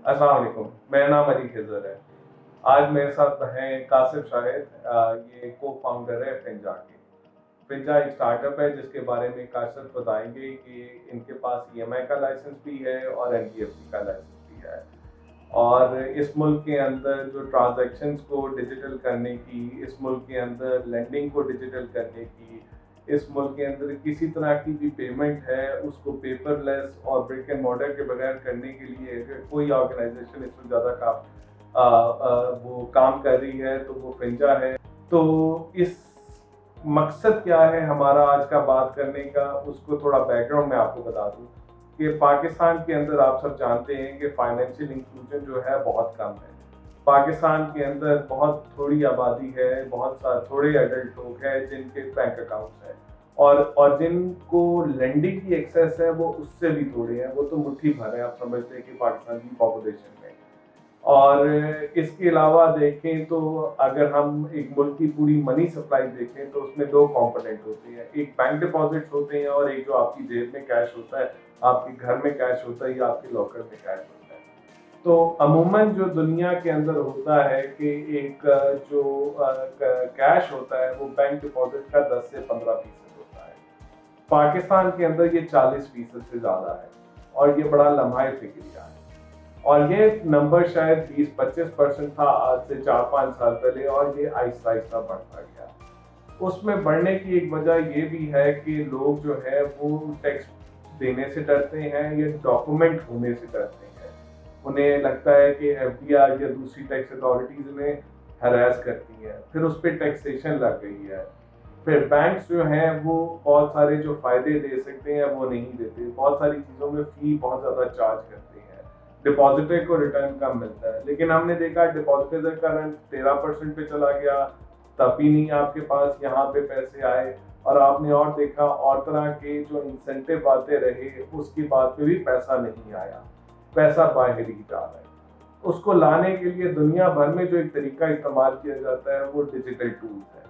अस्सलाम वालेकुम, मेरा नाम अली खिज़र है। आज मेरे साथ हैं कासिफ शाहिद, ये को फाउंडर है फिंजा के। फिंजा एक स्टार्टअप है जिसके बारे में कासिफ बताएंगे कि इनके पास ईएमआई का लाइसेंस भी है और एनबीएफसी का लाइसेंस भी है। और इस मुल्क के अंदर जो ट्रांजैक्शंस को डिजिटल करने की, इस मुल्क के अंदर लेंडिंग को डिजिटल करने की, इस मुल्क के अंदर किसी तरह की भी पेमेंट है उसको पेपरलेस और ब्रिक एंड मॉर्टर के बगैर करने के लिए अगर कोई ऑर्गेनाइजेशन इसमें ज़्यादा वो काम कर रही है तो वो फिंजा है। तो इस मकसद क्या है हमारा आज का बात करने का, उसको थोड़ा बैकग्राउंड में आपको बता दूं कि पाकिस्तान के अंदर आप सब जानते हैं कि फाइनेंशियल इंक्लूजन जो है बहुत कम है। पाकिस्तान के अंदर बहुत थोड़ी आबादी है, बहुत सारे थोड़े एडल्ट लोग हैं जिनके बैंक अकाउंट्स हैं, और जिनको लेंडिंग की एक्सेस है वो उससे भी थोड़े हैं, वो तो मुट्ठी भर है। आप समझते हैं कि पाकिस्तान की पॉपुलेशन में। और इसके अलावा देखें तो अगर हम एक मुल्क की पूरी मनी सप्लाई देखें तो उसमें दो कंपोनेंट होते हैं, एक बैंक डिपॉजिट्स होते हैं और एक जो आपकी जेब में कैश होता है, आपके घर में कैश होता है या आपके लॉकर में कैश होता है। तो अमूमन जो दुनिया के अंदर होता है कि एक जो कैश होता है वो बैंक डिपॉजिट का 10 से 15% होता है। पाकिस्तान के अंदर ये 40% से ज़्यादा है और ये बड़ा लम्हा फिक्रिया है। और ये नंबर शायद 20-25% था आज से 4-5 साल पहले, और ये आहिस्ता आहिस्ता बढ़ता गया। उसमें बढ़ने की एक वजह ये भी है कि लोग जो है वो टैक्स देने से डरते हैं या डॉक्यूमेंट होने से डरते हैं। उन्हें लगता है कि एफडीआर या दूसरी टैक्स अथॉरिटीज उन्हें हरास करती हैं, फिर उस पर टैक्सेशन लग गई है। फिर बैंक्स जो हैं वो बहुत सारे जो फायदे दे सकते हैं वो नहीं देते, बहुत सारी चीज़ों में फी बहुत ज़्यादा चार्ज करते हैं। डिपॉजिटर को रिटर्न कम मिलता है, लेकिन हमने देखा डिपॉजिटर का रन 13% पे चला गया, तब भी नहीं आपके पास यहाँ पे पैसे आए। और आपने और देखा और तरह के जो इंसेंटिव आते रहे उसकी बात पे भी पैसा नहीं आया, पैसा बाहर ही जा रहा है। उसको लाने के लिए दुनिया भर में जो एक तरीका इस्तेमाल किया जाता है वो डिजिटल टूल्स है।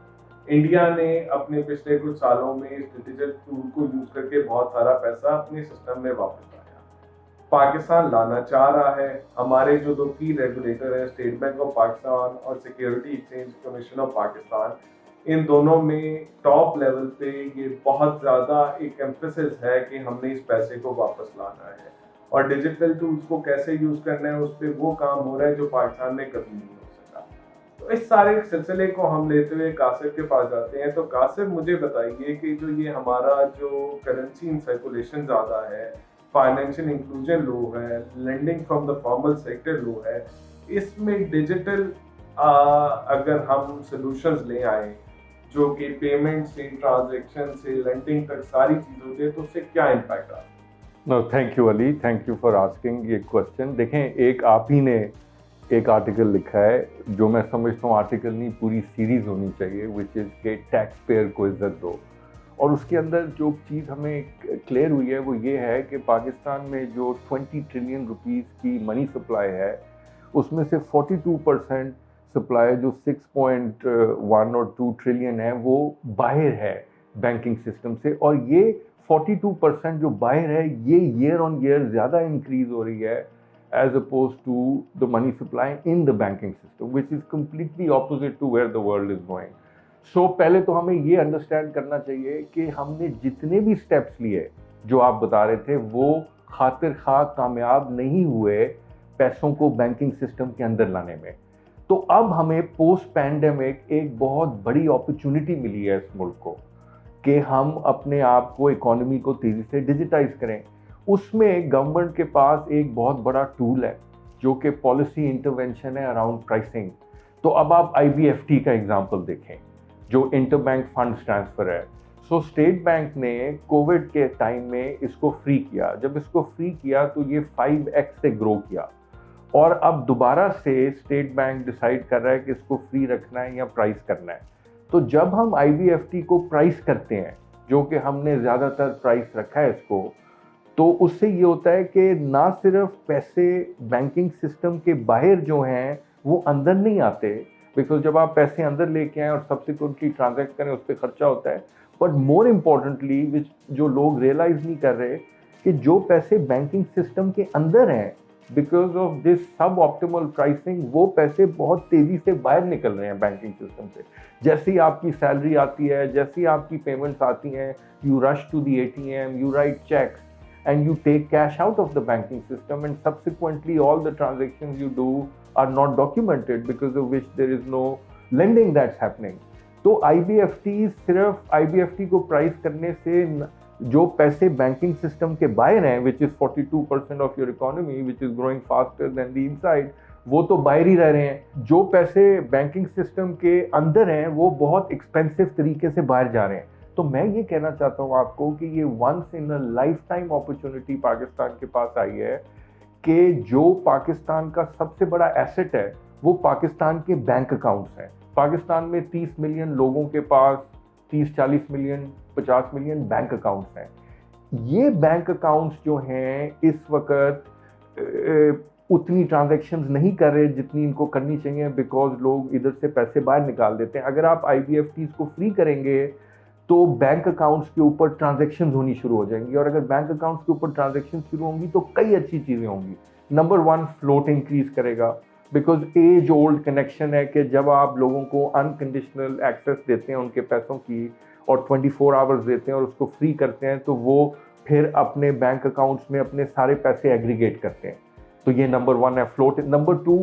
इंडिया ने अपने पिछले कुछ सालों में इस डिजिटल टूल को यूज करके बहुत सारा पैसा अपने सिस्टम में वापस लाया। पाकिस्तान लाना चाह रहा है। हमारे जो दो की रेगुलेटर है, स्टेट बैंक ऑफ पाकिस्तान और security exchange commission of Pakistan, इन दोनों में टॉप लेवल पे ये बहुत ज़्यादा एक एम्फेसिस है कि हमने इस पैसे को वापस लाना है और डिजिटल टूल्स को कैसे यूज़ करना है उस पर वो काम हो रहा है जो पाकिस्तान में कभी नहीं हो सका। तो इस सारे सिलसिले को हम लेते हुए कासिफ के पास जाते हैं। तो कासिफ, मुझे बताइए कि जो ये हमारा जो करेंसी इन सर्कुलेशन ज़्यादा है, फाइनेंशियल इंक्लूजन लो है, lending from the formal sector low है, इसमें डिजिटल अगर हम सॉल्यूशंस ले आए जो कि पेमेंट से, ट्रांजैक्शन से, लेंडिंग तक सारी चीज़ों के, तो उससे क्या इम्पैक्ट आता है? No, thank you Ali, thank you for asking ये क्वेश्चन। देखें, एक आप ही ने एक आर्टिकल लिखा है जो मैं समझता हूँ आर्टिकल नहीं पूरी सीरीज होनी चाहिए, विच इज़ के टैक्स पेयर को इज्जत दो। और उसके अंदर जो चीज़ हमें क्लियर हुई है वो ये है कि पाकिस्तान में जो 20 ट्रिलियन रुपीस की मनी सप्लाई है उसमें से 42% सप्लाई जो 6.1 और 2 ट्रिलियन है वो बाहर है बैंकिंग सिस्टम से। और ये 42% जो बाहर है ये ईयर ऑन ईयर ज़्यादा इंक्रीज हो रही है as opposed to the money supply in the banking system, which is completely opposite to where the world is going. So पहले तो हमें ये अंडरस्टैंड करना चाहिए कि हमने जितने भी स्टेप्स लिए जो आप बता रहे थे वो खातिर खा कामयाब नहीं हुए पैसों को बैंकिंग सिस्टम के अंदर लाने में। तो अब हमें पोस्ट पैंडेमिक एक बहुत बड़ी अपॉर्चुनिटी मिली है इस मुल्क को कि हम अपने आप को, इकोनॉमी को तेज़ी से डिजिटाइज करें। उसमें गवर्नमेंट के पास एक बहुत बड़ा टूल है जो कि पॉलिसी इंटरवेंशन है अराउंड प्राइसिंग। तो अब आप आईबीएफटी का एग्जांपल देखें जो इंटरबैंक फंड्स ट्रांसफ़र है। सो स्टेट बैंक ने कोविड के टाइम में इसको फ्री किया। जब इसको फ्री किया तो ये 5x से ग्रो किया और अब दोबारा से स्टेट बैंक डिसाइड कर रहा है कि इसको फ्री रखना है या प्राइस करना है। तो जब हम आईबीएफटी को प्राइस करते हैं, जो कि हमने ज़्यादातर प्राइस रखा है इसको, तो उससे ये होता है कि ना सिर्फ पैसे बैंकिंग सिस्टम के बाहर जो हैं वो अंदर नहीं आते, बिकॉज जब आप पैसे अंदर लेके आए और सब्सिक्वेंटली ट्रांजैक्ट करें उस पर खर्चा होता है। बट मोर इम्पॉर्टेंटली विच जो लोग रियलाइज नहीं कर रहे कि जो पैसे बैंकिंग सिस्टम के अंदर हैं बिकॉज ऑफ दिस सब ऑप्टिमल प्राइसिंग वो पैसे बहुत तेजी से बाहर निकल रहे हैं बैंकिंग सिस्टम से। जैसे ही आपकी सैलरी आती है, जैसे ही आपकी पेमेंट्स आती हैं, you rush to the ATM, you write checks and you take cash out of the banking system, and subsequently all the transactions you do are not documented, because of which there is no lending that's happening. तो IBFT सिर्फ IBFT को price करने से जो पैसे banking system के बाहर हैं, which is 42% of your economy, which is growing faster than the inside, वो तो बाहर ही रह रहे हैं। जो पैसे बैंकिंग सिस्टम के अंदर हैं वो बहुत एक्सपेंसिव तरीके से बाहर जा रहे हैं। तो मैं ये कहना चाहता हूँ आपको कि ये once in a lifetime opportunity Pakistan के पास आई है कि जो पाकिस्तान का सबसे बड़ा एसेट है वो पाकिस्तान के बैंक अकाउंट्स हैं। पाकिस्तान में 30 मिलियन लोगों के पास 30-40 मिलियन 50 मिलियन बैंक अकाउंट्स हैं। ये बैंक अकाउंट्स जो हैं इस वक्त उतनी ट्रांजैक्शंस नहीं कर रहे जितनी इनको करनी चाहिए, बिकॉज लोग इधर से पैसे बाहर निकाल देते हैं। अगर आप IBFTs को फ्री करेंगे तो बैंक अकाउंट्स के ऊपर ट्रांजैक्शंस होनी शुरू हो जाएंगी, और अगर बैंक अकाउंट्स के ऊपर ट्रांजैक्शंस शुरू होंगी तो कई अच्छी चीज़ें होंगी। नंबर 1, फ्लोट इंक्रीज करेगा, बिकॉज एज ओल्ड कनेक्शन है कि जब आप लोगों को अनकंडीशनल एक्सेस देते हैं उनके पैसों की और 24 आवर्स देते हैं और उसको फ्री करते हैं, तो वो फिर अपने बैंक अकाउंट्स में अपने सारे पैसे एग्रीगेट करते हैं। तो ये नंबर 1 है फ्लोट। नंबर 2,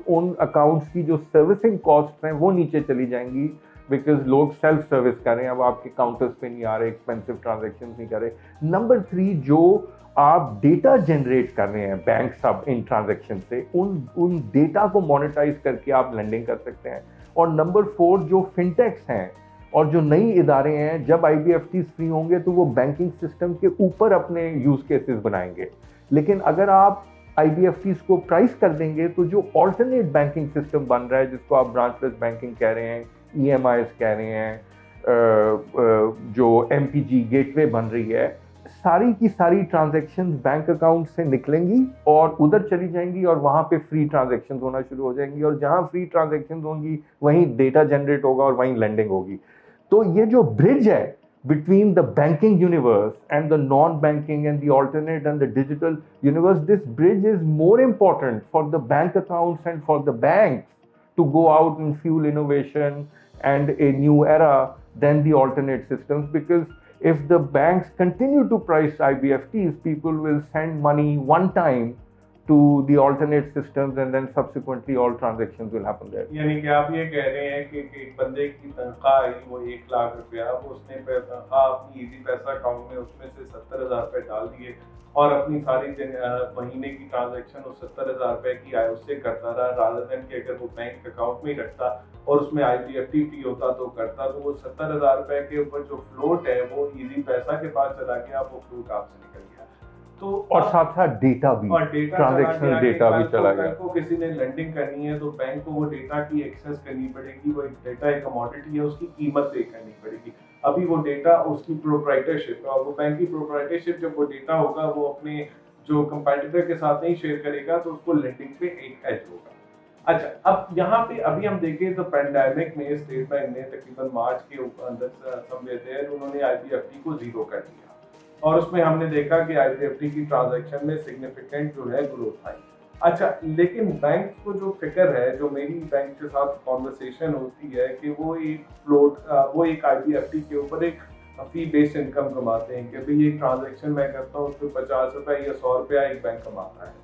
उन अकाउंट्स की जो सर्विसिंग कॉस्ट हैं वो नीचे चली जाएंगी, बिकॉज लोग सेल्फ सर्विस कर रहे हैं, अब आपके काउंटर्स पे नहीं आ रहे, एक्सपेंसिव ट्रांजेक्शन नहीं कर रहे। नंबर 3, जो आप डेटा जनरेट कर रहे हैं बैंक सब इन ट्रांजेक्शन से, उन डेटा को मोनेटाइज करके आप लेंडिंग कर सकते हैं। और नंबर 4, जो फिनटेक्स हैं और जो नई इदारे हैं, जब IBFTs फ्री होंगे तो वो बैंकिंग सिस्टम के ऊपर अपने यूज केसेस बनाएंगे। लेकिन अगर आप IBFTs को प्राइस कर देंगे तो जो ऑल्टरनेट बैंकिंग सिस्टम बन रहा है, जिसको आप ब्रांचलेस बैंकिंग कह रहे हैं, EMIs कह रहे हैं, जो MPG गेटवे बन रही है, सारी की सारी ट्रांजैक्शंस बैंक अकाउंट से निकलेंगी और उधर चली जाएंगी और वहाँ पे फ्री ट्रांजैक्शंस होना शुरू हो जाएंगी, और जहाँ फ्री ट्रांजैक्शंस होंगी वहीं डेटा जनरेट होगा और वहीं लेंडिंग होगी। तो ये जो ब्रिज है between the banking universe and the non-banking and the alternate and the digital universe, this bridge is more important for the bank accounts and for the banks to go out and fuel innovation and a new era than the alternate systems, because if the banks continue to price IBFTs, people will send money one time to the alternate systems and then subsequently all transactions will happen there. यानी कि आप ये कह रहे हैं कि एक बंदे की तनख्वाह आई वो 1 लाख रुपया, वो उसने तनख्वाह अपनी इजी पैसा अकाउंट में उसमें से 70,000 रुपये डाल दिए और अपनी सारी महीने की ट्रांजैक्शन उस 70,000 रुपये की आय उससे करता रहा, रादर देन कि अगर वो बैंक अकाउंट में ही रखता और उसमें IBFT फी होता तो करता, तो वो 70,000 रुपये के ऊपर जो फ्लोट है वो इजी पैसा के पास चला गया, वो फ्लोट आपसे निकल गया। तो और साथ साथ डेटा भी, ट्रांजैक्शनल डेटा भी चला गया। बैंक को किसी ने लेंडिंग करनी है तो बैंक को वो डेटा की एक्सेस करनी पड़ेगी, वो डेटा एक कमोडिटी है, उसकी कीमत पे करनी पड़ेगी। अभी वो डेटा उसकी प्रोप्राइटरशिप है, और वो बैंक की प्रोप्राइटरशिप जब वो डेटा होगा वो अपने जो कंपेटिटर के साथ नहीं शेयर करेगा तो उसको लेंडिंग पे एक एज होगा। अच्छा, अब यहाँ पे अभी हम देखें तो पैंडेमिक में स्टेट बैंक ने तकरीबन मार्च के अंदर समझे थे उन्होंने IBFT को 0 कर दिया, और उसमें हमने देखा कि IBFT की ट्रांजैक्शन में सिग्निफिकेंट जो है ग्रोथ आई। अच्छा, लेकिन बैंक को जो फिक्र है, जो मेरी बैंक के साथ कॉन्वर्सेशन होती है कि वो एक IBFT के ऊपर एक फी बेस्ड इनकम कमाते हैं कि भाई एक ट्रांजैक्शन मैं करता हूँ उसमें 50 रुपये या 100 रुपया एक बैंक कमाता है।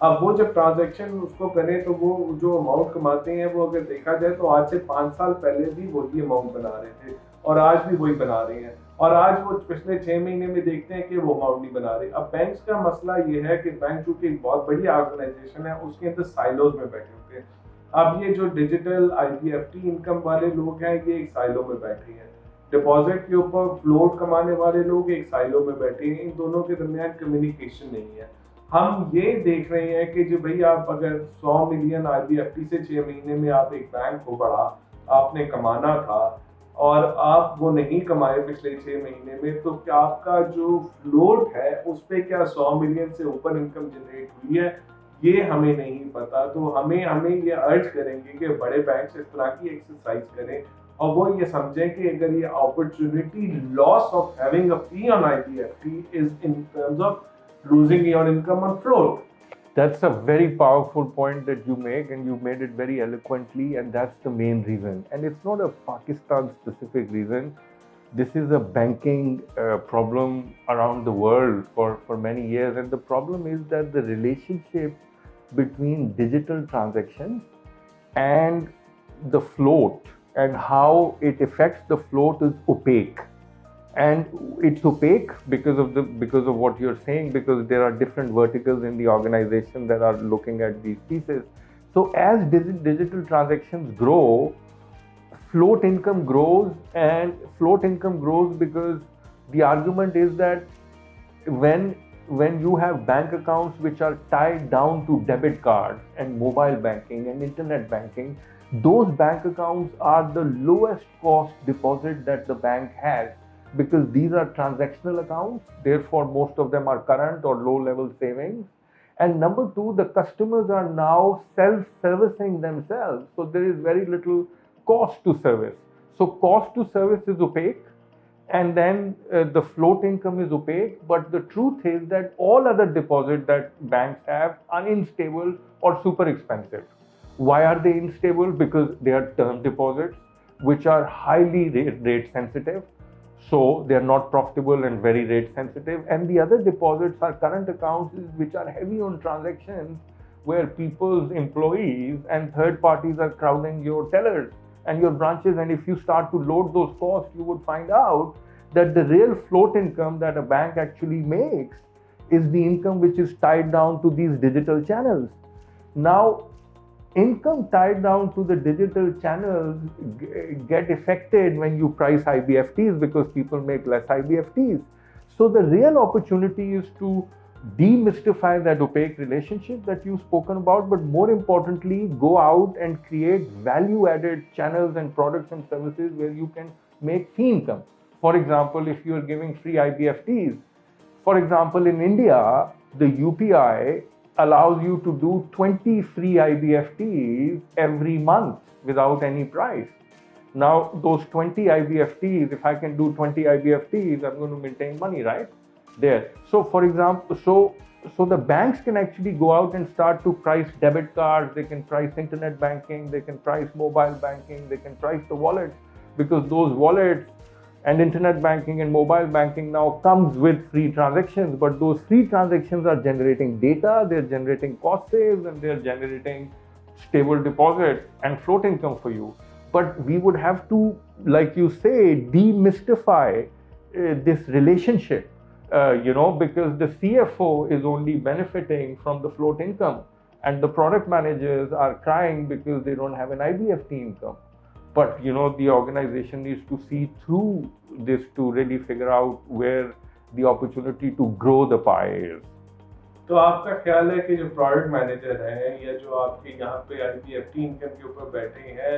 अब वो जब ट्रांजैक्शन उसको करें तो वो जो अमाउंट कमाते हैं वो अगर देखा जाए तो आज से 5 साल पहले भी वही अमाउंट बना रहे थे और आज भी वही बना रहे हैं, और आज वो पिछले 6 महीने में देखते हैं कि वो अमाउंट नहीं बना रहे। अब बैंक्स का मसला ये है कि बैंक चूंकि एक बहुत बड़ी ऑर्गेनाइजेशन है उसके अंदर साइलोज में बैठे होते हैं। अब ये जो डिजिटल IBFT इनकम वाले लोग हैं ये एक साइलो में बैठे हैं, डिपॉजिट के ऊपर फ्लोट कमाने वाले लोग एक साइलो में बैठे हैं, इन दोनों के दरमियान कम्युनिकेशन नहीं है। हम ये देख रहे हैं कि जो भाई आप अगर 100 मिलियन IBFT से 6 महीने में आप एक बैंक को बढ़ा आपने कमाना था और आप वो नहीं कमाए पिछले 6 महीने में, तो क्या आपका जो फ्लोट है उस पर क्या 100 मिलियन से ऊपर इनकम जनरेट हुई है, ये हमें नहीं पता। तो हमें ये अर्ज करेंगे कि बड़े बैंक इस तरह की एक्सरसाइज करें और वो ये समझें कि अगर ये opportunity loss of having a fee on IBFT is in terms of losing your income on float, That's a very powerful point that you make, and you made it very eloquently, and that's the main reason. And it's not a Pakistan specific reason. This is a banking problem around the world for many years. And the problem is that the relationship between digital transactions and the float and how it affects the float is opaque. And it's opaque because of what you're saying, because there are different verticals in the organization that are looking at these pieces. So as digital transactions grow, float income grows, and float income grows because the argument is that when you have bank accounts which are tied down to debit cards and mobile banking and internet banking, those bank accounts are the lowest cost deposit that the bank has, because these are transactional accounts, therefore most of them are current or low level savings. And number two, the customers are now self-servicing themselves, so there is very little cost to service. So cost to service is opaque, and then the float income is opaque. But the truth is that all other deposits that banks have are unstable or super expensive. Why are they unstable? Because they are term deposits, which are highly rate sensitive. So they are not profitable and very rate sensitive. And the other deposits are current accounts, which are heavy on transactions, where people's employees and third parties are crowding your tellers and your branches. And if you start to load those costs, you would find out that the real float income that a bank actually makes is the income which is tied down to these digital channels. Now, income tied down to the digital channels get affected when you price IBFTs, because people make less IBFTs. So the real opportunity is to demystify that opaque relationship that you've spoken about, but more importantly, go out and create value-added channels and products and services where you can make fee income. For example, if you're giving free IBFTs, for example, in India, the UPI allows you to do 20 free IBFTs every month without any price. Now, those 20 IBFTs, if I can do 20 IBFTs, I'm going to maintain money, right? There. So, for example, so the banks can actually go out and start to price debit cards, they can price internet banking, they can price mobile banking, they can price the wallets, because those wallets and internet banking and mobile banking now comes with free transactions. But those free transactions are generating data, they're generating cost saves, and they're generating stable deposit and float income for you. But we would have to, like you say, demystify this relationship, because the CFO is only benefiting from the float income, and the product managers are crying because they don't have an IBFT income. But the organization needs to see through this to really figure out where the opportunity to grow the pie is. तो आपका ख्याल है कि जो product manager हैं या जो आपके यहाँ पे IBFT इनकम के ऊपर बैठे हैं,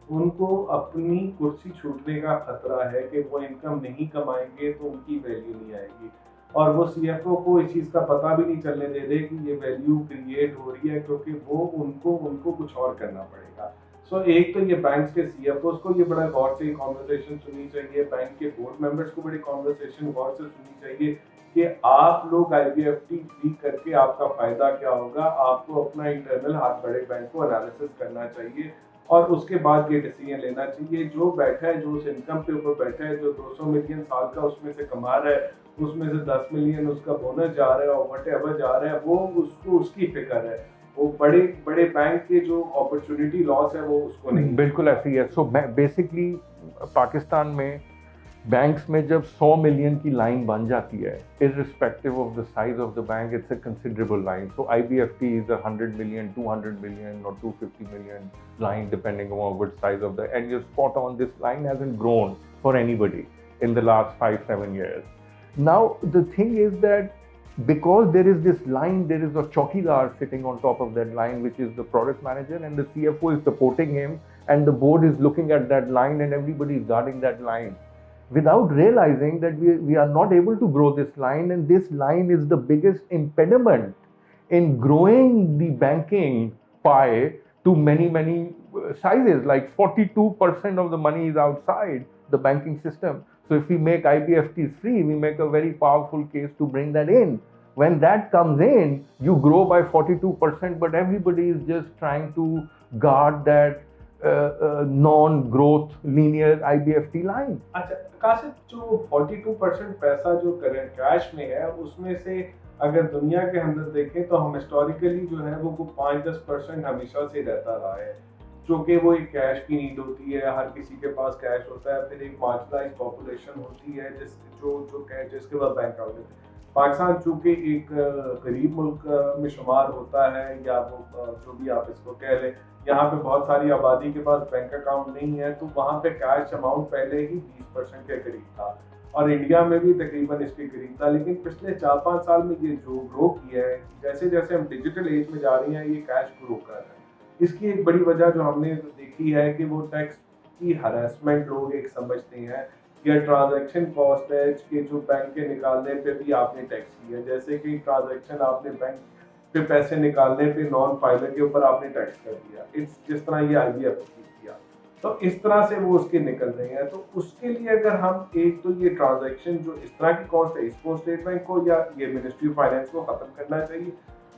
उनको अपनी कुर्सी छूटने का खतरा है कि वो इनकम नहीं कमाएंगे तो उनकी वैल्यू नहीं आएगी, और वो CFO को इस चीज़ का पता भी नहीं चलने दे रहे कि ये वैल्यू क्रिएट हो रही है, क्योंकि वो उनको कुछ और करना पड़ेगा। सो एक तो ये बैंक्स के CFOs को ये बड़ा गौर से कॉन्वर्सेशन सुननी चाहिए, बैंक के बोर्ड मेंबर्स को बड़ी कॉन्वर्सेशन गौर से सुननी चाहिए कि आप लोग IBFT फ्री करके आपका फायदा क्या होगा। आपको अपना इंटरनल हाथ बड़े बैंक को एनालिसिस करना चाहिए और उसके बाद ये डिसीजन लेना चाहिए। जो बैठा है, जो उस इनकम के ऊपर बैठा है, जो 200 मिलियन साल का उसमें से कमा रहा है, उसमें से 10 मिलियन उसका बोनस जा रहा है और व्हाटएवर जा रहा है, वो उसको उसकी फिक्र है। वो बड़े बड़े बैंक के जो अपॉर्चुनिटी लॉस है वो उसको नहीं। बिल्कुल ऐसे ही है। सो बेसिकली पाकिस्तान में बैंक्स में जब 100 मिलियन की लाइन बन जाती है, irrespective of the size of the bank, it's a considerable line. So IBFT is a 100 million, 200 million or 250 million line depending on what size of the, and you're spot on, this line hasn't grown for anybody in the last 5-7 years. Now the thing is that because there is this line, there is a chowkidar sitting on top of that line, which is the product manager, and the CFO is supporting him, and the board is looking at that line, and everybody is guarding that line, without realizing that we are not able to grow this line, and this line is the biggest impediment in growing the banking pie to many sizes. Like 42% of the money is outside the banking system. So if we make IBFTs free, we make a very powerful case to bring that in. When that comes in, you grow by 42%, but everybody is just trying to guard that non-growth linear IBFT line. अच्छा काशिफ, जो 42% पैसा जो current cash में है, उसमें से अगर दुनिया के अंदर देखें तो हम हिस्टोरिकली जो है वो 5-10% हमेशा से रहता रहा है, जो कि वो एक कैश की नीड होती है। हर किसी के पास कैश होता है, फिर एक मार्जिनलाइज पॉपुलेशन होती है जिसके पास बैंक अकाउंट होते हैं। पाकिस्तान चूंकि एक गरीब मुल्क में शुमार होता है, या वो जो भी आप इसको कह लें, यहाँ पे बहुत सारी आबादी के पास बैंक अकाउंट नहीं है, तो वहाँ पे कैश अमाउंट पहले ही 20% के करीब था, और इंडिया में भी तकरीबन इसके करीब था। लेकिन पिछले 4-5 साल में ये जो ग्रो किया है, जैसे जैसे हम डिजिटल एज में जा रहे हैं, ये कैश ग्रो कर रहा है। इसकी एक बड़ी वजह जो हमने देखी है कि वो टैक्स की हरासमेंट लोग एक समझते हैं, या ट्रांजैक्शन कॉस्ट है कि जो बैंक के निकालने पे भी आपने टैक्स किया, जैसे कि ट्रांजैक्शन आपने बैंक पे पैसे निकालने पे नॉन फाइलर के ऊपर आपने टैक्स कर दिया, इस जिस तरह ये IBF किया, तो इस तरह से वो उसके निकल रहे हैं। तो उसके लिए अगर हम एक तो ये ट्रांजैक्शन जो इस तरह की कॉस्ट है, इसको स्टेट बैंक को या ये मिनिस्ट्री ऑफ फाइनेंस को खत्म करना चाहिए।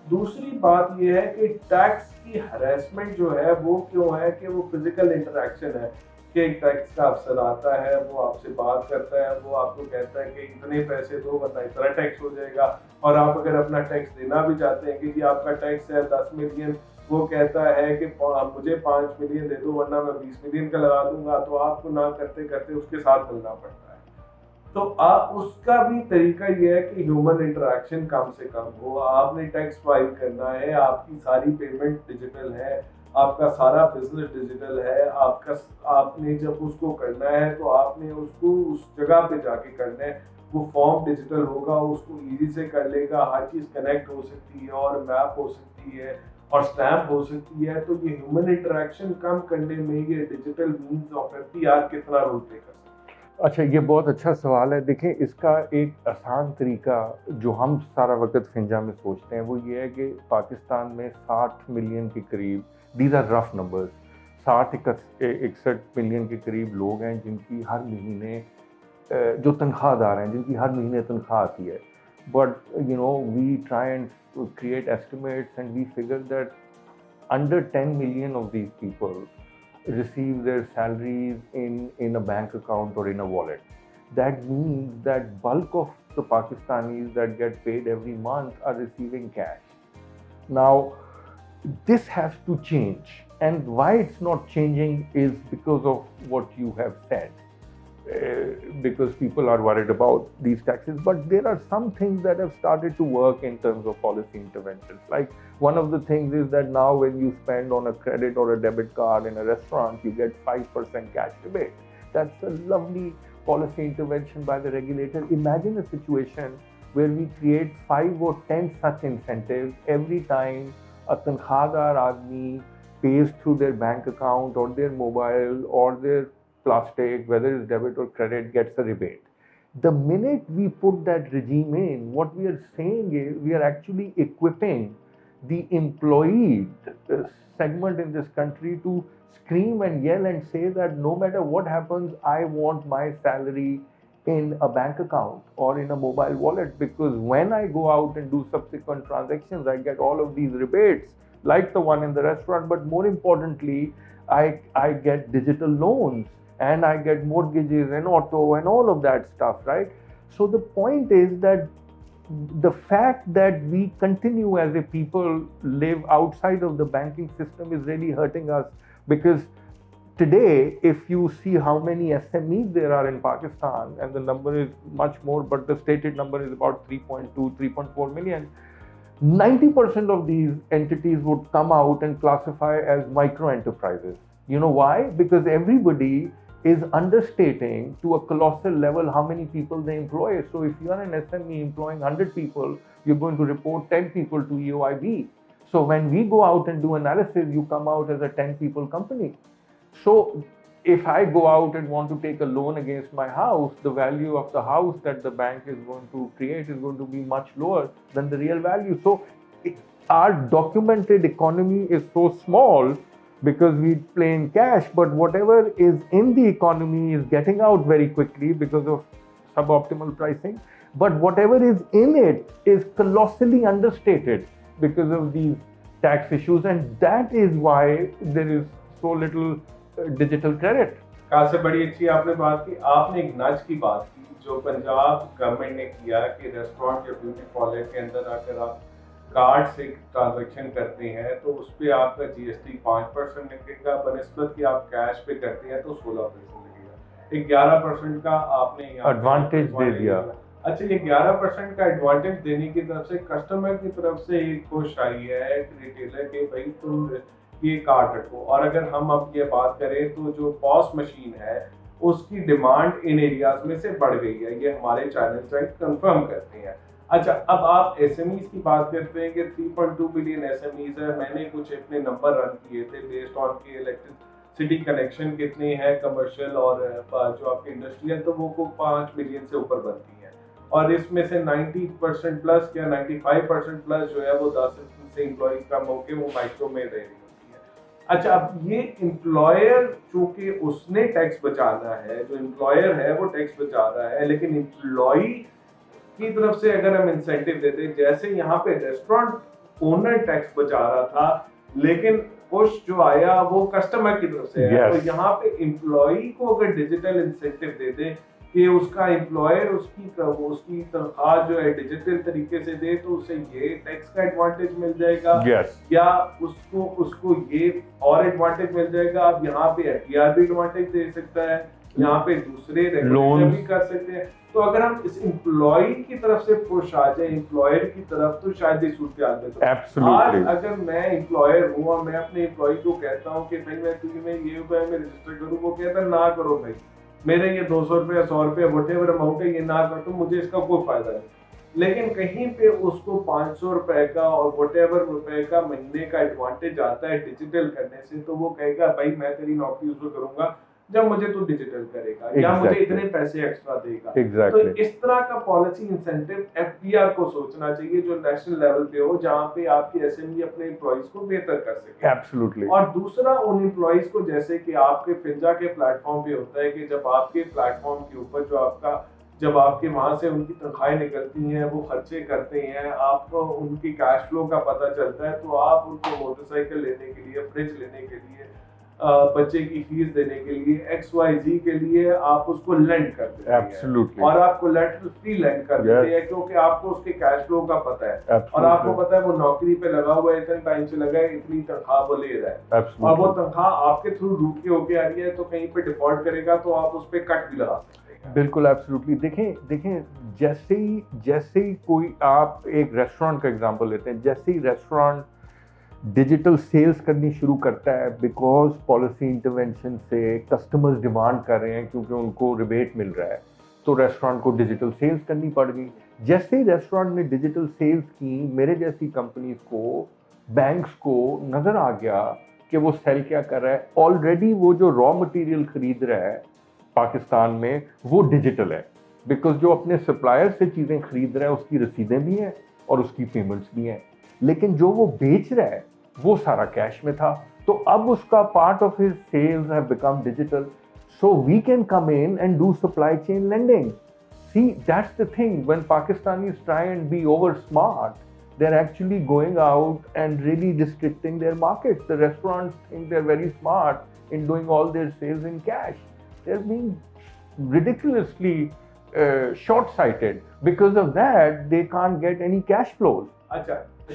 दूसरी बात ये है कि टैक्स की हरेसमेंट जो है वो क्यों है कि वो फिजिकल इंटरेक्शन है, कि एक टैक्स का अफसर आता है, वो आपसे बात करता है, वो आपको कहता है कि इतने पैसे दो वरना इतना टैक्स हो जाएगा, और आप अगर अपना टैक्स देना भी चाहते हैं कि जी आपका टैक्स है 10 मिलियन, वो कहता है कि मुझे 5 मिलियन दे दो वरना मैं 20 मिलियन का लगा दूंगा, तो आपको ना करते करते उसके साथ मिलना पड़ता है। तो आप उसका भी तरीका ये है कि ह्यूमन इंटरेक्शन कम से कम हो। आपने टैक्स फाइल करना है, आपकी सारी पेमेंट डिजिटल है, आपका सारा बिजनेस डिजिटल है, आपने जब उसको करना है तो आपने उसको उस जगह पे जाके करना है। वो फॉर्म डिजिटल होगा, उसको इजी से कर लेगा, हर चीज़ कनेक्ट हो सकती है, और मैप हो सकती है, और स्टैम्प हो सकती है। तो ये ह्यूमन इंटरेक्शन कम करने में ये डिजिटल मीन्स ऑफ FTR कितना रोल प्ले कर सकता है? अच्छा, ये बहुत अच्छा सवाल है। देखें, इसका एक आसान तरीका जो हम सारा वक्त फिंजा में सोचते हैं वो ये है कि पाकिस्तान में 60 मिलियन के करीब, these are rough numbers, 60-61 million के करीब लोग हैं जिनकी हर महीने जो तनख्वाहदार हैं, जिनकी हर महीने तनख्वाह आती है। But we try and create estimates, and we figure that under 10 million of these people receive their salaries in a bank account or in a wallet. That means that bulk of the Pakistanis that get paid every month are receiving cash. Now, this has to change, and why it's not changing is because of what you have said. Because people are worried about these taxes, but there are some things that have started to work in terms of policy interventions. Like, one of the things is that now when you spend on a credit or a debit card in a restaurant, you get 5% cash rebate. That's a lovely policy intervention by the regulator. Imagine a situation where we create 5 or 10 such incentives every time a tankhadar aadmi pays through their bank account or their mobile or their plastic, whether it's debit or credit, gets a rebate. The minute we put that regime in, what we are saying is we are actually equipping the employee segment in this country to scream and yell and say that no matter what happens, I want my salary in a bank account or in a mobile wallet, because when I go out and do subsequent transactions, I get all of these rebates like the one in the restaurant, but more importantly, I get digital loans, and I get mortgages and auto and all of that stuff, right? So the point is that the fact that we continue as a people live outside of the banking system is really hurting us, because today, if you see how many SMEs there are in Pakistan, and the number is much more, but the stated number is about 3.2, 3.4 million, 90% of these entities would come out and classify as micro enterprises. You know why? Because everybody is understating to a colossal level how many people they employ. So if you are an SME employing 100 people, you're going to report 10 people to EOIB. So when we go out and do analysis, you come out as a 10 people company. So if I go out and want to take a loan against my house, the value of the house that the bank is going to create is going to be much lower than the real value. So our documented economy is so small because we play in cash, but whatever is in the economy is getting out very quickly because of suboptimal pricing. but whatever is in it is colossally understated because of these tax issues, and that is why there is so little digital credit. कासे बड़ी अच्छी आपने बात की, आपने एक नज की बात की जो पंजाब गवर्नमेंट ने किया कि रेस्टोरेंट या ब्यूटी पार्लर के अंदर आकर आप कार्ड से ट्रांजैक्शन करते हैं तो उस पर आपका जीएसटी 5% लगेगा, बनस्बत कि आप कैश पे करते हैं तो 16% लगेगा। एक 11% का आपने एडवांटेज दे दिया। अच्छा, ये 11% का एडवांटेज देने की तरफ से कस्टमर की तरफ से एक खुश आई है रिटेलर के भाई तुम ये कार्ड रखो। और अगर हम अब ये बात करें तो जो पॉस मशीन है उसकी डिमांड इन एरियाज में से बढ़ गई है, ये हमारे चैनल चेक कंफर्म करते हैं। अच्छा, अब आप एसएमईज की बात करते हैं कि 3.2 बिलियन एसएमईज है। मैंने कुछ अपने नंबर रन किए थे बेस्ड ऑन के इलेक्ट्रिसिटी कनेक्शन कितने हैं कमर्शियल और जो आपके इंडस्ट्रियल, तो वो 5 मिलियन से ऊपर बनती है और इसमें से 90% प्लस या 95% प्लस जो है वो 10 से एम्प्लॉइज का मौके वो माइक्रो में रह रही होती है। अच्छा, अब ये एम्प्लॉयर चूंकि उसने टैक्स बचाना है, जो एम्प्लॉयर है वो टैक्स बचा रहा है, लेकिन एम्प्लॉई की तरफ से अगर हम इंसेंटिव देते हैं, जैसे यहाँ पे रेस्टोरेंट ओनर टैक्स बचा रहा था लेकिन पुश जो आया वो कस्टमर की तरफ से है, तो यहाँ पे एम्प्लॉई को अगर डिजिटल इंसेंटिव दे दे कि उसका एम्प्लॉयर उसकी तनख्वाह जो है डिजिटल तरीके से दे तो उसे ये टैक्स का एडवांटेज मिल जाएगा, या उसको ये और एडवांटेज मिल जाएगा। अब यहाँ पे एफडीआर भी एडवांटेज दे सकता है, यहाँ पे दूसरे रेगुलेटर भी कर सकते हैं। तो अगर हम इस एम्प्लॉय की तरफ से पुश आ जाए एम्प्लॉयर की तरफ तो शायद ये सूरत में तो आज अगर मैं एम्प्लॉयर हूँ और मैं अपने एम्प्लॉय को कहता हूँ कि भाई मैं तुम्हें ये रुपए में रजिस्टर करूँ, वो कहता है ना करो भाई, मेरे ये 200 रुपये 100 रुपये वटेवर अमाउंट है ये ना कर, तो मुझे इसका कोई फायदा नहीं। लेकिन कहीं पे उसको 500 रुपए का और वटेवर रुपए का महीने का एडवांटेज आता है डिजिटल करने से, तो वो कहेगा भाई मैं तेरी नौकरी उसको करूंगा जब मुझे तू डिजिटल करेगा या मुझे इतने पैसे एक्स्ट्रा देगा। तो इस तरह का पॉलिसी इंसेंटिव एफडीआर को सोचना चाहिए जो नेशनल लेवल पे हो, जहाँ पे आपकी एसएमई अपने एम्प्लॉइज को बेहतर कर सके। एब्सोल्युटली। और दूसरा उन एम्प्लॉइज को, जैसे कि आपके फिंजा के प्लेटफॉर्म पे होता है कि जब आपके प्लेटफॉर्म के ऊपर जब आपके वहां से उनकी तनख्वाहें निकलती हैं, वो खर्चे करते हैं, आपको उनकी कैश फ्लो का पता चलता है, तो आप उनको मोटरसाइकिल लेने के लिए, फ्रिज लेने के लिए, बच्चे की फीस देने के लिए, XYZ के लिए आप उसको लेंड कर देते हैं और आप कोलैटरल फ्री लेंड कर देते हैं क्योंकि आपको उसके कैश फ्लो का पता है और आपको पता है वो नौकरी पे लगा हुआ है, इतने टाइम से लगा है, इतनी तनख्वाह वो ले रहा है और वो तनख्वाह आपके थ्रू रूट के होके आ रही है, तो कहीं पे डिफॉल्ट करेगा तो आप उस पर कट भी लगा सकते हैं। बिल्कुल, एब्सोल्युटली। देखें जैसे ही कोई, आप एक रेस्टोरेंट का एग्जांपल लेते हैं, जैसे ही रेस्टोरेंट डिजिटल सेल्स करनी शुरू करता है बिकॉज पॉलिसी इंटरवेंशन से कस्टमर्स डिमांड कर रहे हैं क्योंकि उनको रिबेट मिल रहा है, तो रेस्टोरेंट को डिजिटल सेल्स करनी पड़ गई। जैसे ही रेस्टोरेंट ने डिजिटल सेल्स की, मेरे जैसी कंपनीज को, बैंक्स को नज़र आ गया कि वो सेल क्या कर रहा है। ऑलरेडी वो जो रॉ मटेरियल खरीद रहा है पाकिस्तान में वो डिजिटल है, बिकॉज जो अपने सप्लायर से चीज़ें खरीद रहा है उसकी रसीदें भी हैं और उसकी पेमेंट्स भी हैं, लेकिन जो वो बेच रहा है वो सारा कैश में था, तो अब उसका part of his sales have become digital, so we can come in and do supply chain lending. See, that's the thing, when Pakistanis try and be over smart, they're actually going out and really restricting their markets. The restaurants think they're very smart in doing all their sales in cash. They're being ridiculously short-sighted. Because of that, they can't get any cash flows.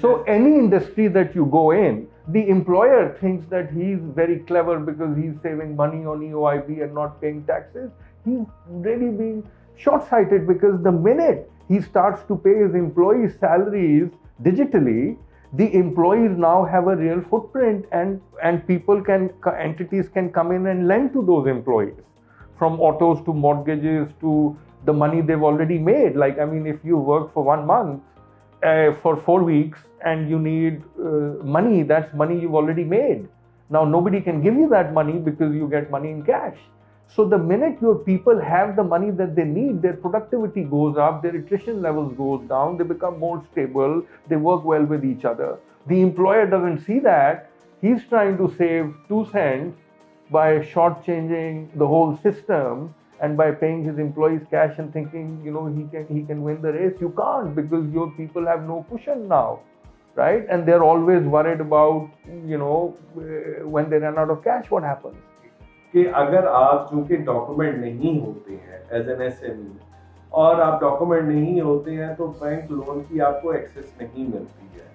So any industry that you go in, the employer thinks that he's very clever because he's saving money on EOIB and not paying taxes. He's really being short-sighted because the minute he starts to pay his employees' salaries digitally, the employees now have a real footprint and entities can come in and lend to those employees, from autos to mortgages to the money they've already made. Like, I mean, if you work for 1 month, for 4 weeks and you need money, that's money you've already made. Now nobody can give you that money because you get money in cash. So the minute your people have the money that they need, their productivity goes up, their attrition levels goes down, they become more stable, they work well with each other. The employer doesn't see that. He's trying to save 2 cents by shortchanging the whole system and by paying his employees cash and thinking, you know, he can win the race. You can't, because your people have no cushion now, right? And they're always worried about, you know, when they run out of cash, what happens? कि अगर आप चूंकि document नहीं होते हैं as N SME और आप document नहीं होते हैं तो बैंक लोन की आपको एक्सेस नहीं मिलती है,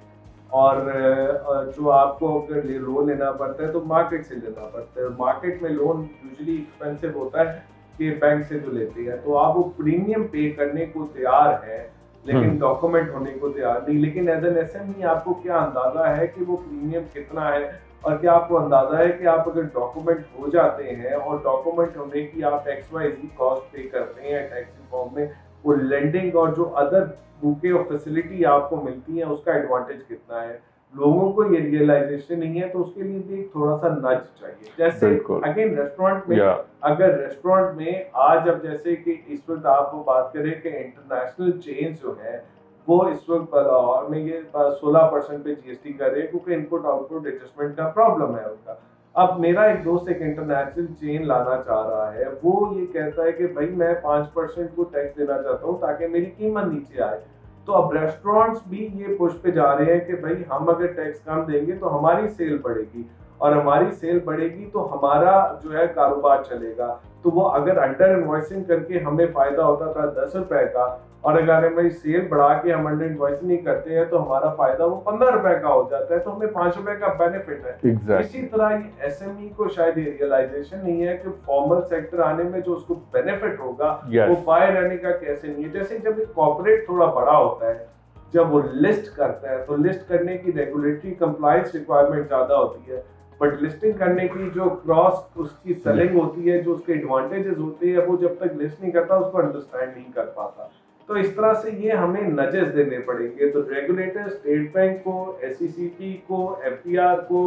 और जो आपको अगर लोन लेना पड़ता है तो मार्केट से लेना पड़ता है। मार्केट में लोन यूजुअली एक्सपेंसिव होता है कि बैंक से जो लेते हैं, तो आप वो प्रीमियम पे करने को तैयार है लेकिन डॉक्यूमेंट होने को तैयार नहीं। लेकिन एज एन एसएमई आपको क्या अंदाजा है कि वो प्रीमियम कितना है, और क्या आपको अंदाजा है कि आप अगर डॉक्यूमेंट हो जाते हैं और डॉक्यूमेंट होने की आप XYZ कॉस्ट पे करते हैं टैक्स रिफॉर्म में, वो लेंडिंग और जो अदर बुके और फैसिलिटी आपको मिलती है उसका एडवांटेज कितना है। लोगों को ये रियलाइजेशन नहीं है, तो उसके लिए भी थोड़ा सा नज चाहिए। जैसे अगेन रेस्टोरेंट में अगर रेस्टोरेंट में आज अब जैसे कि इस वक्त आप वो बात करें कि इंटरनेशनल चेन्स जो है वो इस वक्त और में ये 16% पे GST कर रहे हैं क्योंकि इनपुट आउटपुट एडजस्टमेंट का प्रॉब्लम है उनका। अब मेरा एक दोस्त एक इंटरनेशनल चेन लाना चाह रहा है, वो ये कहता है कि भाई मैं 5% को टैक्स देना चाहता हूँ ताकि मेरी कीमत नीचे आए। तो अब रेस्टोरेंट्स भी ये पुश पे जा रहे हैं कि भाई हम अगर टैक्स कम देंगे तो हमारी सेल बढ़ेगी, और हमारी सेल बढ़ेगी तो हमारा जो है कारोबार चलेगा। तो वो अगर अंडर इनवॉइसिंग करके हमें फायदा होता था 10 रुपए का, और अगर हमें सेल बढ़ा के हम अंडर इनवॉइसिंग नहीं करते हैं तो हमारा फायदा वो 15 रुपए का हो जाता है, तो हमें 5 रुपए का बेनिफिट है। इसी तरह ये एसएमई को शायद ये रियलाइजेशन नहीं है कि फॉर्मल सेक्टर आने में जो उसको बेनिफिट होगा वो पाए रहने का कैसे नहीं है। जैसे जब एक कॉर्पोरेट थोड़ा बड़ा होता है, जब वो लिस्ट करता है तो लिस्ट करने की रेगुलेटरी कंप्लायंस रिक्वायरमेंट ज्यादा होती है, बट लिस्टिंग करने की जो क्रॉस उसकी सेलिंग होती है, जो उसके एडवांटेजेस होते हैं, वो जब तक लिस्ट नहीं करता उसको अंडरस्टैंड नहीं कर पाता। तो इस तरह से ये हमें नजेस देने पड़ेंगे। तो रेगुलेटर स्टेट बैंक को, SECP को, FTR को,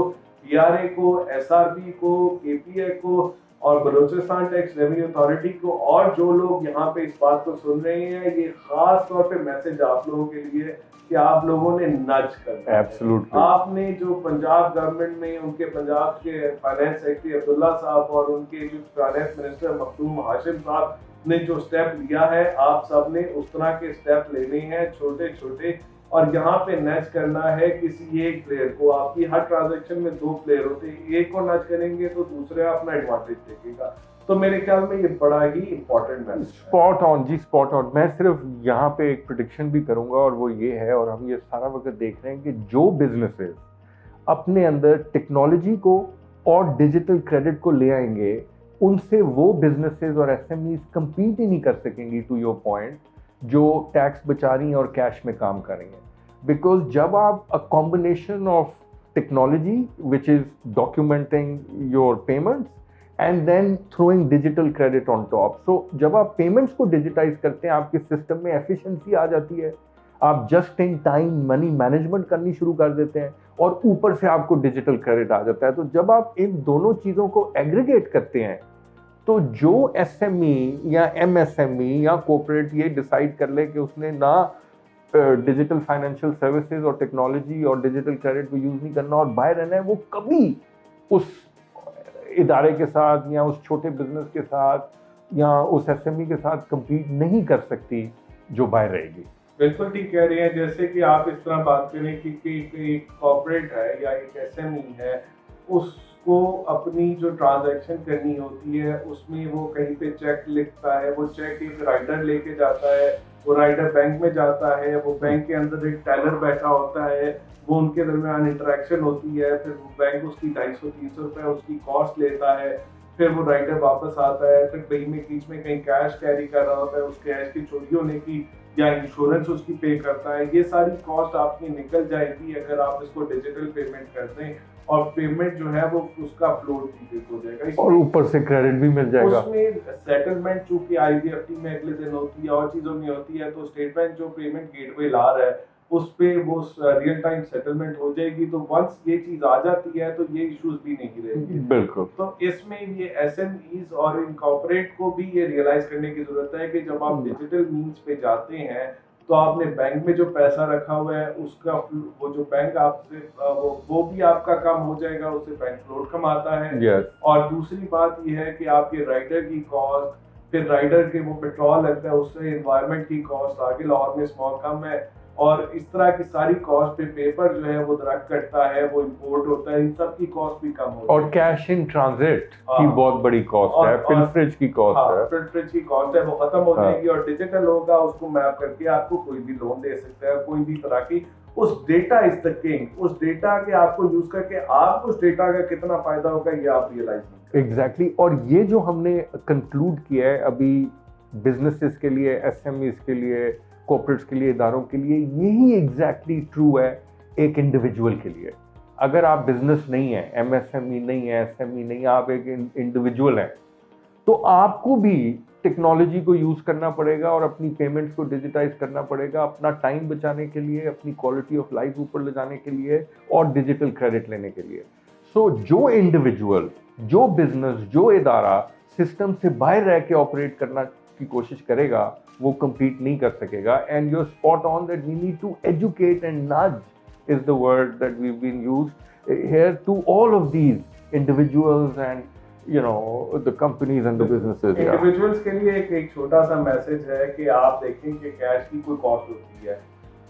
PRA को, SRB को, KPA को और बलूचिस्तान टैक्स रेवेन्यू अथॉरिटी को, और जो लोग यहाँ पे इस बात को सुन रहे हैं, ये खास तौर पे मैसेज आप लोगों के लिए कि आप लोगों ने नज करना है। Absolutely. आपने जो पंजाब गवर्नमेंट में उनके पंजाब के फाइनेंस सेक्रेटरी अब्दुल्ला साहब और उनके जो फाइनेंस मिनिस्टर मखदूम हाशिम साहब ने जो स्टेप लिया है, आप सब ने उस तरह के स्टेप लेने हैं छोटे छोटे, और यहाँ पे नच करना है किसी एक प्लेयर को। आपकी हर ट्रांजैक्शन में 2 प्लेयर होते हैं, एक को नच करेंगे तो दूसरा अपना एडवांटेज देखेगा। तो मेरे ख्याल में ये बड़ा ही इंपॉर्टेंट मैसेज है। Spot on ji, spot on. मैं सिर्फ यहाँ पे एक प्रेडिक्शन भी करूंगा, और वो ये है, और हम ये सारा वक्त देख रहे हैं कि जो बिजनेसेस अपने अंदर टेक्नोलॉजी को और डिजिटल क्रेडिट को ले आएंगे, उनसे वो बिजनेसेस और SMEs compete ही नहीं कर सकेंगी, टू योर पॉइंट, जो टैक्स बचा रही हैं और कैश में काम कर रही हैं। बिकॉज जब आप a combination of technology which is documenting your payments and then throwing digital credit on top, so जब आप पेमेंट्स को डिजिटाइज करते हैं, आपके सिस्टम में एफिशिएंसी आ जाती है, आप just in time money management करनी शुरू कर देते हैं, और ऊपर से आपको डिजिटल क्रेडिट आ जाता है। तो जब आप इन दोनों चीज़ों को एग्रीगेट करते हैं, तो जो SME या MSME या कॉर्पोरेट ये डिसाइड कर ले कि उसने ना डिजिटल फाइनेंशियल सर्विसेज और टेक्नोलॉजी और डिजिटल क्रेडिट को यूज़ नहीं करना और बाहर रहना है, वो कभी उस इदारे के साथ या उस छोटे बिजनेस के साथ या उस SME के साथ compete नहीं कर सकती जो बाहर रहेगी। बिल्कुल ठीक कह रहे हैं। जैसे कि आप इस तरह बात करें कि एक कॉर्पोरेट है या एक SME है, उसको अपनी जो ट्रांजैक्शन करनी होती है उसमें वो कहीं पे चेक लिखता है, वो चेक एक राइडर लेके जाता है, वो राइडर बैंक में जाता है, वो बैंक के अंदर एक टेलर बैठा होता है, वो उनके दरमियान इंटरेक्शन होती है, फिर वो बैंक उसकी 250-300 रुपये उसकी कॉस्ट लेता है, फिर वो राइडर वापस आता है, फिर कहीं में बीच में कहीं कैश कैरी कर रहा होता है, उस कैश की चोरी होने की या इंश्योरेंस उसकी पे करता है। ये सारी कॉस्ट आपकी निकल जाएगी अगर आप इसको डिजिटल पेमेंट कर दें, और पेमेंट जो है वो उसका फ्लोट भी हो जाएगा और ऊपर से क्रेडिट भी मिल जाएगा। उसमें सेटलमेंट चूंकि IBFT में अगले दिन होती है और चीज़ों में होती है, तो स्टेट बैंक जो पेमेंट गेटवे ला रहा है उस पे वो रियल टाइम सेटलमेंट हो जाएगी। तो वंस ये चीज आ जाती है तो ये इश्यूज भी नहीं रहेंगे। बिल्कुल। तो इसमें ये SMEs और इनकॉर्पोरेट को भी ये रियलाइज करने की जरूरत है कि जब आप डिजिटल मीन्स पे जाते हैं तो आपने बैंक में जो पैसा रखा हुआ है उसका वो जो बैंक आपसे वो भी आपका कम हो जाएगा, उससे बैंक फ्लोट कम आता है। yes. और दूसरी बात ये है कि आपके राइडर की कॉस्ट फिर राइडर के वो पेट्रोल लगता है, उससे एनवायरनमेंट की कॉस्ट, आगे लाहौर में स्मॉग कम है, और इस तरह की सारी कॉस्ट पे पेपर जो है वो दरख्त कटता है, वो इंपोर्ट होता है, इन सब की कॉस्ट भी कम होती है। और कैश इन ट्रांजिट की हाँ। बहुत बड़ी कॉस्ट है, पिलफरेज की कॉस्ट हाँ, है। पिलफरेज की कॉस्ट है, वो खत्म हो हाँ। जाएगी, और डिजिटल होगा, उसको मैप करके आपको कोई भी लोन दे सकता है, कोई भी तरह की। उस डेटा इज द किंग, उस डेटा के आपको यूज करके आप उस डेटा का कितना फायदा होगा ये आप रियलाइज नहीं करेंगे। एग्जैक्टली। और ये जो हमने कंक्लूड किया है अभी बिजनेसेस के लिए, एसएमईज के लिए, कॉर्पोरेट्स के लिए, इदारों के लिए, यही एग्जैक्टली ट्रू है एक इंडिविजुअल के लिए। अगर आप बिजनेस नहीं है, एमएसएमई नहीं है, एसएमई नहीं है, आप एक इंडिविजुअल हैं, तो आपको भी टेक्नोलॉजी को यूज करना पड़ेगा और अपनी पेमेंट्स को डिजिटाइज करना पड़ेगा, अपना टाइम बचाने के लिए, अपनी क्वालिटी ऑफ लाइफ ऊपर ले जाने के लिए, और डिजिटल क्रेडिट लेने के लिए। सो जो इंडिविजुअल, जो बिजनेस, जो इदारा सिस्टम से बाहर रह के ऑपरेट करना की कोशिश करेगा, वो compete नहीं कर सकेगा। And you're spot on that we need to educate, and nudge is the word that we've been used here, to all of these individuals and the companies and the businesses। Individuals के लिए एक छोटा सा message है कि आप देखें कि कैश की कोई कॉस्ट होती है।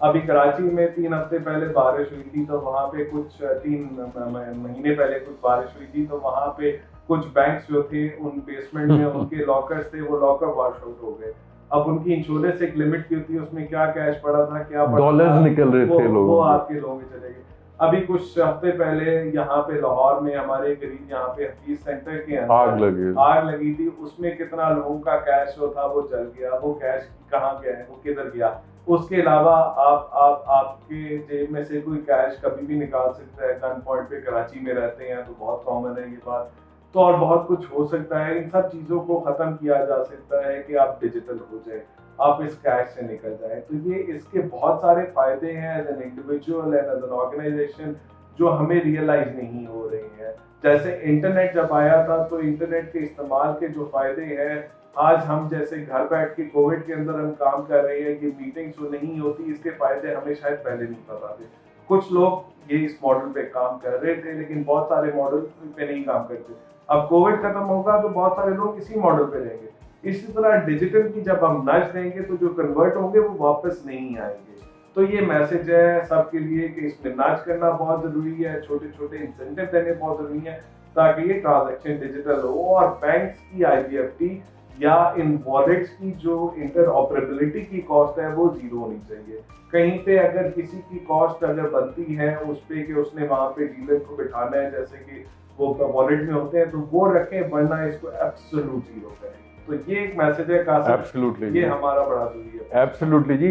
अभी कराची में 3 हफ्ते पहले बारिश हुई थी, तो वहाँ पे कुछ 3 महीने पहले कुछ बारिश हुई थी, तो वहाँ पे कुछ बैंक्स जो थे उन बेसमेंट में उनके लॉकर्स थे, वो लॉकर वॉश आउट हो गए। अब उनकी इंश्योरेंस एक लिमिट की होती है, उसमें क्या कैश पड़ा था, क्या डॉलर्स निकल रहे थे लोगों, वो आपके लोगों में चले गए। अभी कुछ हफ्ते पहले यहाँ पे लाहौर में हमारे करीब यहाँ पे हफीज सेंटर के अंदर आग लगी थी, उसमें कितना लोगों का कैश जो था वो जल गया। वो कैश कहाँ गया है, वो किधर गया? उसके अलावा आपके जेब में से कोई कैश कभी भी निकाल सकता है। गन पॉइंट पे कराची में रहते हैं तो बहुत कॉमन है ये बात। तो और बहुत कुछ हो सकता है। इन सब चीजों को खत्म किया जा सकता है कि आप डिजिटल हो जाए, आप इस कैश से निकल जाए। तो ये इसके बहुत सारे फायदे हैं as an individual and as an organisation, जो हमें रियलाइज नहीं हो रही हैं। जैसे इंटरनेट जब आया था, तो इंटरनेट के इस्तेमाल के जो फायदे हैं, आज हम जैसे घर बैठ के कोविड के अंदर हम काम कर रहे हैं, ये मीटिंग्स जो नहीं होती, इसके फायदे हमें शायद पहले नहीं पता थे। कुछ लोग ये इस मॉडल पे काम कर रहे थे, लेकिन बहुत सारे मॉडल पे नहीं काम करते। अब कोविड खत्म होगा तो बहुत सारे लोग इसी मॉडल पे रहेंगे। इसी तरह डिजिटल की जब हम नज देंगे तो जो कन्वर्ट होंगे वो वापस नहीं आएंगे। तो ये मैसेज है सबके लिए कि इसमें नज करना बहुत जरूरी है, छोटे छोटे इंसेंटिव देने बहुत जरूरी है, ताकि ये ट्रांजैक्शन डिजिटल हो। और बैंक्स की IBFT या इन वॉलेट्स की जो इंटरऑपरेबिलिटी की कॉस्ट है वो जीरो होनी चाहिए। कहीं पे अगर किसी की कॉस्ट अगर बनती है उस पे कि उसने वहां पे डीलर को बिठाना है, जैसे कि वो वॉलेट में होते हैं, तो वो रखें, वरना इसको एब्सोल्यूट जीरो करें। तो ये एक मैसेज है कासिम, एब्सोल्युटली ये हमारा बड़ा जरूरी है। Absolutely ji.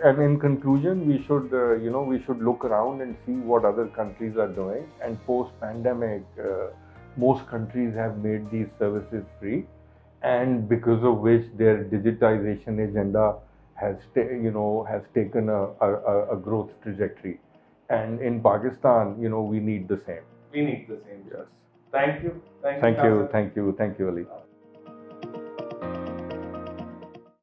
And in conclusion we should we should look around and see what other countries are doing, and post pandemic most countries have made these services free, and because of which their digitization agenda has taken a growth trajectory, and in Pakistan we need the same. We need the same. Yes. Thank you. Thank you, Ali.